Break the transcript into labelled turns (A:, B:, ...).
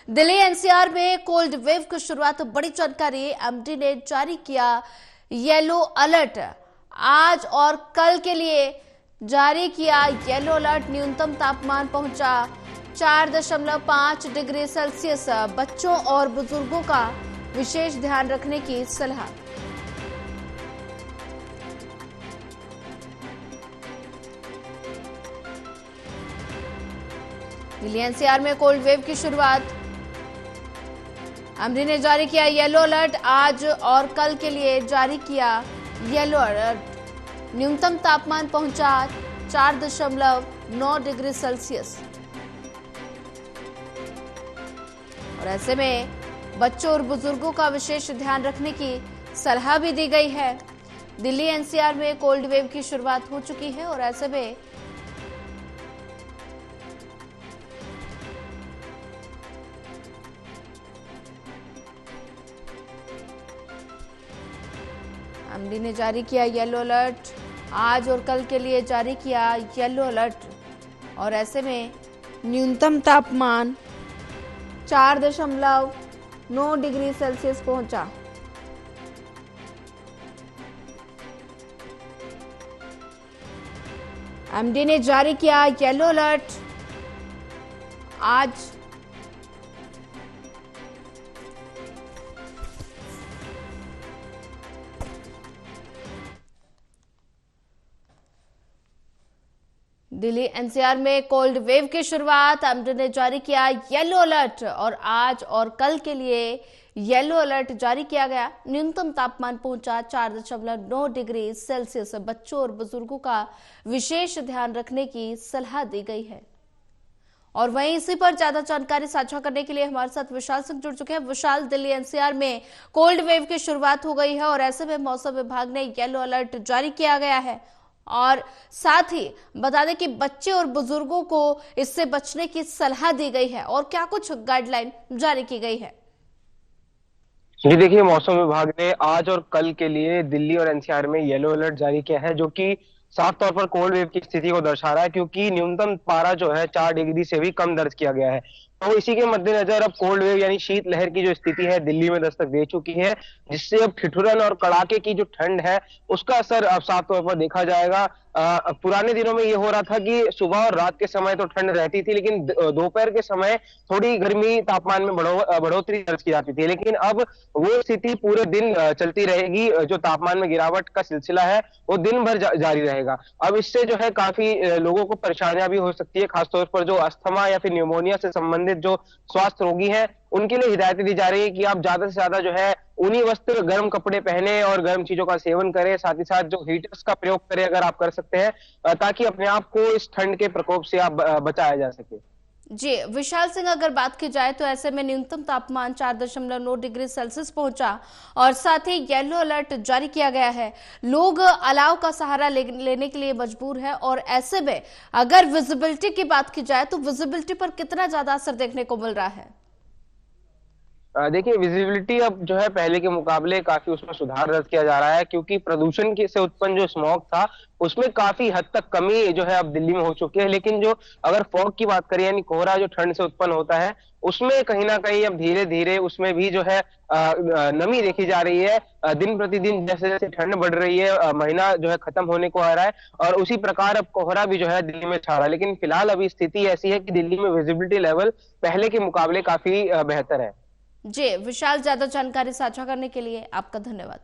A: Delhi NCR में cold wave की शुरुआत, बड़ी जानकारी। एमडी ने जारी किया येलो अलर्ट। आज और कल के लिए जारी किया येलो अलर्ट। न्यूनतम तापमान पहुंचा 4.5 डिग्री सेल्सियस। बच्चों और बुजुर्गों का विशेष ध्यान रखने की सलाह। दिल्ली एनसीआर में कोल्ड वेव की शुरुआत, एमडी ने जारी किया येलो अलर्ट। आज और कल के लिए जारी किया येलो अलर्ट। न्यूनतम तापमान पहुंचा 4.9 डिग्री सेल्सियस। और ऐसे में बच्चों और बुजुर्गों का विशेष ध्यान रखने की सलाह भी दी गई है। दिल्ली एनसीआर में कोल्ड वेव की शुरुआत हो चुकी है और ऐसे में एमडी ने जारी किया येलो अलर्ट। आज और कल के लिए जारी किया येलो अलर्ट। और ऐसे में न्यूनतम तापमान 4.9 डिग्री सेल्सियस पहुंचा। एमडी ने जारी किया येलो अलर्ट। आज दिल्ली एनसीआर में कोल्ड वेव की शुरुआत, एमडी ने जारी किया येलो अलर्ट। और आज और कल के लिए येलो अलर्ट जारी किया गया। न्यूनतम तापमान पहुंचा 4.9 डिग्री सेल्सियस। बच्चों और बुजुर्गों का विशेष ध्यान रखने की सलाह दी गई है। और वहीं इसी पर ज्यादा जानकारी साझा करने के लिए हमारे साथ विशाल सिंह जुड़ चुके हैं। विशाल, दिल्ली एनसीआर में कोल्ड वेव की शुरुआत हो गई है और ऐसे में मौसम विभाग ने येलो अलर्ट जारी किया गया है। और साथ ही बता दें कि बच्चे और बुजुर्गों को इससे बचने की सलाह दी गई है और क्या कुछ गाइडलाइन जारी की गई है।
B: जी देखिए, मौसम विभाग ने आज और कल के लिए दिल्ली और एनसीआर में येलो अलर्ट जारी किया है, जो कि साफ तौर पर कोल्ड वेव की स्थिति को दर्शा रहा है, क्योंकि न्यूनतम पारा जो है 4 डिग्री से भी कम दर्ज किया गया है। तो इसी के मद्देनजर अब कोल्ड वेव यानी शीत लहर की जो स्थिति है दिल्ली में दस्तक दे चुकी है, जिससे अब ठिठुरन और कड़ाके की जो ठंड है उसका असर अब साफ तौर पर देखा जाएगा। पुराने दिनों में ये हो रहा था कि सुबह और रात के समय तो ठंड रहती थी, लेकिन दोपहर के समय थोड़ी गर्मी तापमान में बढ़ोतरी दर्ज की जाती थी। लेकिन अब वो स्थिति पूरे दिन चलती रहेगी। जो तापमान में गिरावट का सिलसिला है वो दिन भर जारी रहेगा। अब इससे जो है काफी लोगों को परेशानियां भी हो सकती है, खासतौर पर जो अस्थमा या फिर न्यूमोनिया से संबंधित जो स्वास्थ्य रोगी हैं उनके लिए हिदायतें दी जा रही है कि आप ज्यादा से ज्यादा जो है ऊनी वस्त्र, गर्म कपड़े पहने और गर्म चीजों का सेवन करें। साथ ही साथ जो हीटर्स का प्रयोग करें अगर आप कर सकते हैं, ताकि अपने आप को इस ठंड के प्रकोप से आप बचाया जा सके।
A: जी विशाल सिंह, अगर बात की जाए तो ऐसे में न्यूनतम तापमान 4.9 डिग्री सेल्सियस पहुंचा और साथ ही येलो अलर्ट जारी किया गया है। लोग अलाव का सहारा लेने के लिए मजबूर है। और ऐसे में अगर विजिबिलिटी की बात की जाए तो विजिबिलिटी पर कितना ज्यादा असर देखने को मिल रहा है।
B: देखिए, विजिबिलिटी अब जो है पहले के मुकाबले काफी उसमें सुधार दर्ज किया जा रहा है, क्योंकि प्रदूषण से उत्पन्न जो स्मॉग था उसमें काफी हद तक कमी जो है अब दिल्ली में हो चुकी है। लेकिन जो अगर फॉग की बात करें यानी कोहरा जो ठंड से उत्पन्न होता है, उसमें कहीं ना कहीं अब धीरे धीरे उसमें भी जो है नमी देखी जा रही है। दिन प्रतिदिन जैसे जैसे ठंड बढ़ रही है, महीना जो है खत्म होने को आ रहा है और उसी प्रकार अब कोहरा भी जो है दिल्ली में छा रहा है। लेकिन फिलहाल अभी स्थिति ऐसी है कि दिल्ली में विजिबिलिटी लेवल पहले के मुकाबले काफी बेहतर है।
A: जी विशाल, ज्यादा जानकारी साझा करने के लिए आपका धन्यवाद।